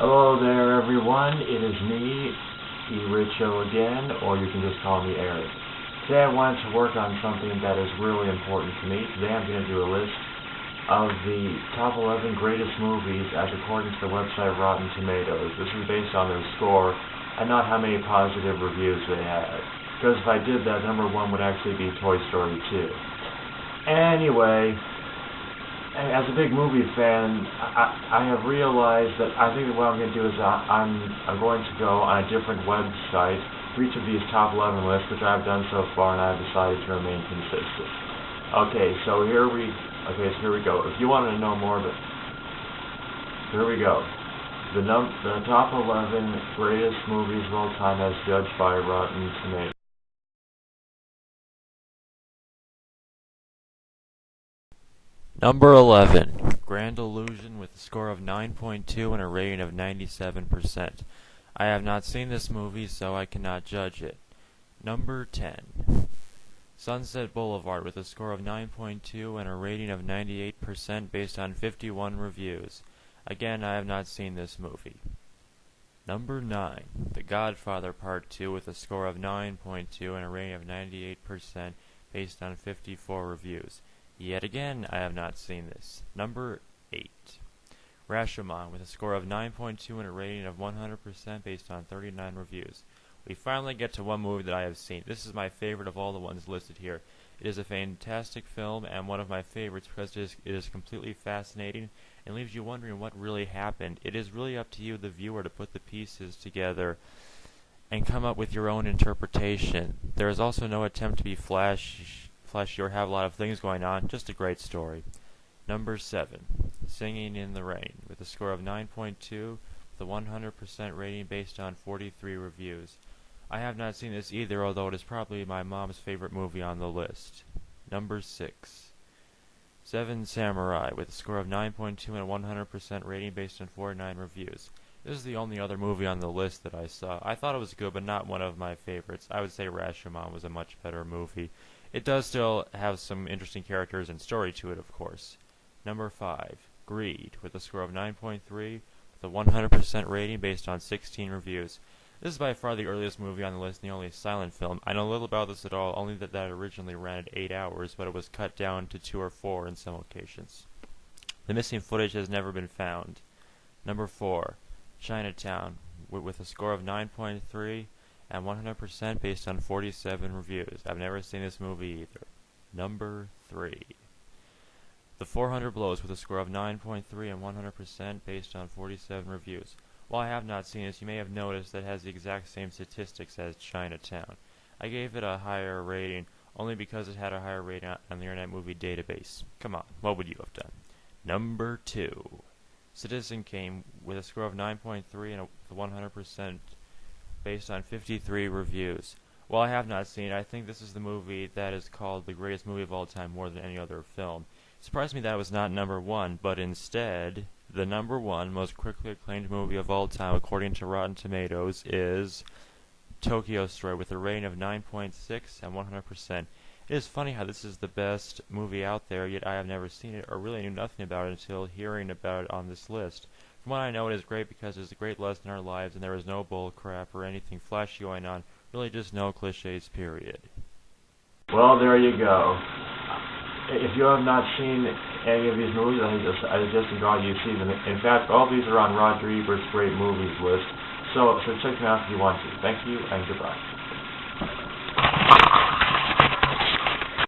Hello there, everyone. It is me, eRicho again, or you can just call me Eric. Today I wanted to work on something that is really important to me. Today I'm going to do a list of the top 11 greatest movies as according to the website Rotten Tomatoes. This is based on their score and not how many positive reviews they had. Because if I did that, number one would actually be Toy Story 2. Anyway, as a big movie fan, I have realized that I think that what I'm going to do is I'm going to go on a different website for each of these top 11 lists, which I've done so far, and I've decided to remain consistent. Okay, so here we go. If you want to know more, but here we go. The top 11 greatest movies of all time as judged by Rotten Tomatoes. Number 11, Grand Illusion with a score of 9.2 and a rating of 97%. I have not seen this movie, so I cannot judge it. Number 10, Sunset Boulevard with a score of 9.2 and a rating of 98% based on 51 reviews. Again, I have not seen this movie. Number 9, The Godfather Part 2 with a score of 9.2 and a rating of 98% based on 54 reviews. Yet again, I have not seen this. Number 8, Rashomon with a score of 9.2 and a rating of 100% based on 39 reviews. We finally get to one movie that I have seen. This is my favorite of all the ones listed here. It is a fantastic film and one of my favorites because it is completely fascinating and leaves you wondering what really happened. It is really up to you, the viewer, to put the pieces together and come up with your own interpretation. There is also no attempt to be flashy or have a lot of things going on, just a great story. Number 7, Singing in the Rain, with a score of 9.2, with a 100% rating based on 43 reviews. I have not seen this either, although it is probably my mom's favorite movie on the list. Number 6, Seven Samurai, with a score of 9.2 and a 100% rating based on 49 reviews. This is the only other movie on the list that I saw. I thought it was good, but not one of my favorites. I would say Rashomon was a much better movie. It does still have some interesting characters and story to it, of course. Number 5, Greed, with a score of 9.3, with a 100% rating based on 16 reviews. This is by far the earliest movie on the list and the only silent film. I know little about this at all, only that it originally ran at 8 hours, but it was cut down to 2 or 4 in some occasions. The missing footage has never been found. Number 4, Chinatown, with a score of 9.3, and 100% based on 47 reviews. I've never seen this movie either. Number 3, The 400 Blows with a score of 9.3 and 100% based on 47 reviews. While I have not seen this, you may have noticed that it has the exact same statistics as Chinatown. I gave it a higher rating only because it had a higher rating on the Internet Movie Database. Come on, what would you have done? Number 2, Citizen Kane with a score of 9.3 and 100% based on 53 reviews. While I have not seen it, I think this is the movie that is called the greatest movie of all time more than any other film. It surprised me that it was not number 1, but instead, the number 1 most critically acclaimed movie of all time according to Rotten Tomatoes is Tokyo Story with a rating of 9.6 and 100%. It is funny how this is the best movie out there, yet I have never seen it or really knew nothing about it until hearing about it on this list. From what I know, it is great because it is a great lesson in our lives and there is no bull crap or anything flashy going on, really just no cliches, period. Well, there you go. If you have not seen any of these movies, I suggest you see them. In fact, all these are on Roger Ebert's Great Movies list, so check them out if you want to. Thank you, and goodbye.